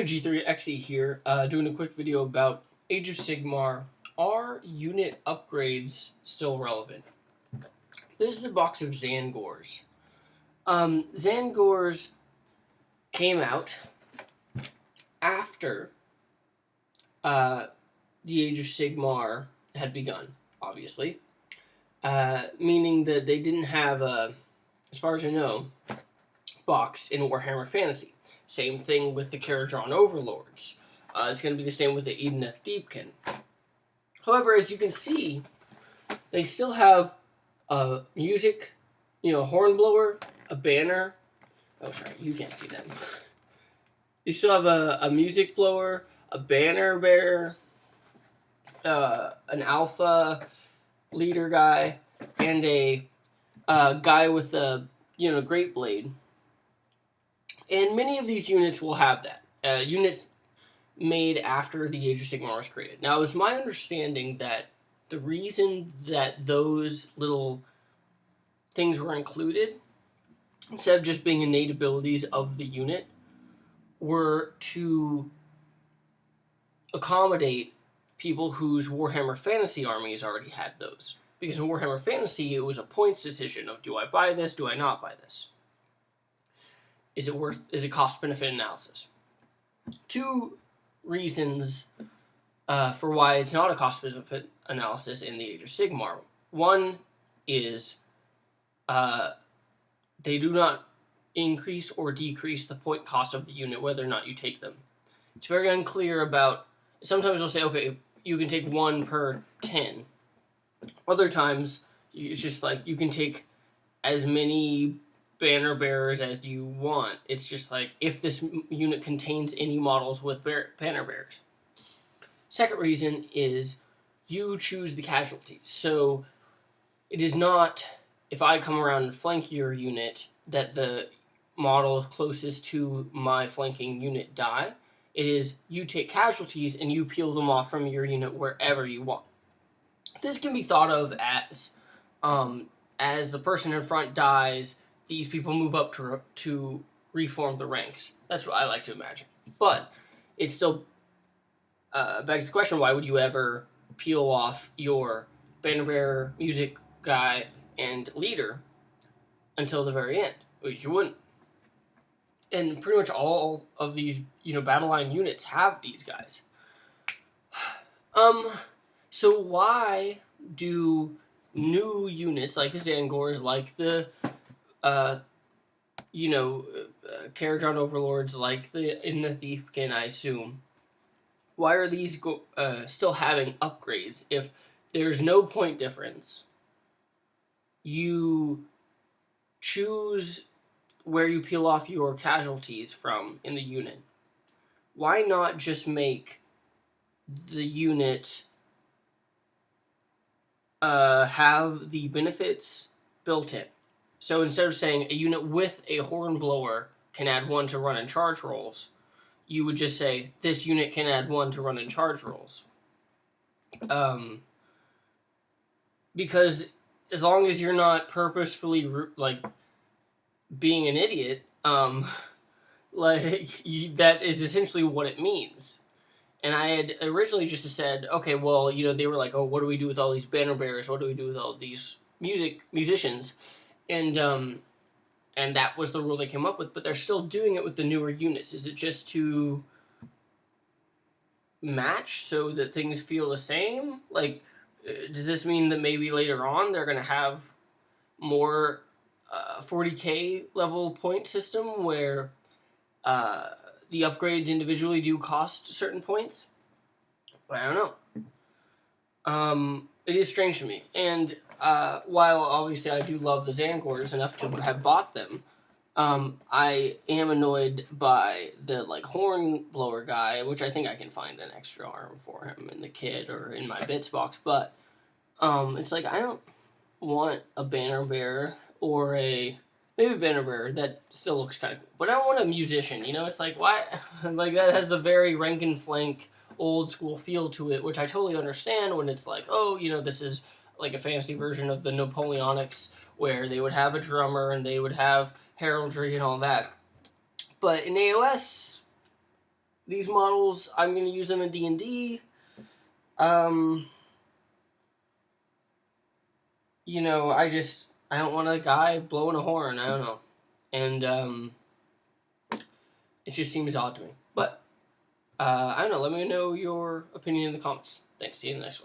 G3XE here, doing a quick video about Age of Sigmar. Are unit upgrades still relevant? This is a box of Zangors. Zangors came out after the Age of Sigmar had begun, obviously. Meaning that they didn't have a, as far as I know, box in Warhammer Fantasy. Same thing with the Kharadron Overlords. It's going to be the same with the Edeneth Deepkin. However, as you can see, they still have a music, hornblower, a banner. Oh, sorry, you can't see that. You still have a music blower, a banner bearer, an alpha leader guy, and a guy with a great blade. And many of these units will have that. Units made after the Age of Sigmar was created. Now, it's my understanding that the reason that those little things were included, instead of just being innate abilities of the unit, were to accommodate people whose Warhammer Fantasy armies already had those. Because in Warhammer Fantasy, it was a points decision of, do I buy this, do I not buy this? Is it cost-benefit analysis? Two reasons for why it's not a cost-benefit analysis in the Age of Sigmar. One is they do not increase or decrease the point cost of the unit, whether or not you take them. It's very unclear about, sometimes they'll say, okay, you can take 1 per 10. Other times, it's just like, you can take as many banner bearers as you want. It's just like, if this unit contains any models with banner bearers. Second reason is you choose the casualties. So it is not, if I come around and flank your unit, that the model closest to my flanking unit die. It is you take casualties and you peel them off from your unit wherever you want. This can be thought of as the person in front dies, these people move up to reform the ranks. That's what I like to imagine. But it still begs the question, why would you ever peel off your banner bearer, music guy, and leader until the very end? You wouldn't. And pretty much all of these, battle line units have these guys. So why do new units like the Zangors, like the Kharadron Overlords, like the Edeneth Deepkin, I assume, why are these still having upgrades if there's no point difference? You choose where you peel off your casualties from in the unit. Why not just make the unit have the benefits built in? So instead of saying a unit with a hornblower can add 1 to run and charge rolls, you would just say this unit can add 1 to run and charge rolls. Because as long as you're not purposefully being an idiot, that is essentially what it means. And I had originally just said, okay, well, they were like, oh, what do we do with all these banner bearers? What do we do with all these musicians? And that was the rule they came up with, but they're still doing it with the newer units. Is it just to match so that things feel the same? Does this mean that maybe later on they're going to have more 40k level point system where the upgrades individually do cost certain points? I don't know. It is strange to me. And while obviously I do love the Zangors enough to have bought them, I am annoyed by the horn blower guy, which I think I can find an extra arm for him in the kit or in my bits box. But it's like, I don't want a banner bearer or maybe a banner bearer that still looks kind of cool, but I don't want a musician. It's like, why? That has a very rank and flank old school feel to it, which I totally understand when it's like, oh, this is like a fantasy version of the Napoleonics where they would have a drummer and they would have heraldry and all that. But in AOS, these models, I'm going to use them in D&D. Um, I don't want a guy blowing a horn. I don't know. And it just seems odd to me. But I don't know. Let me know your opinion in the comments. Thanks. See you in the next one.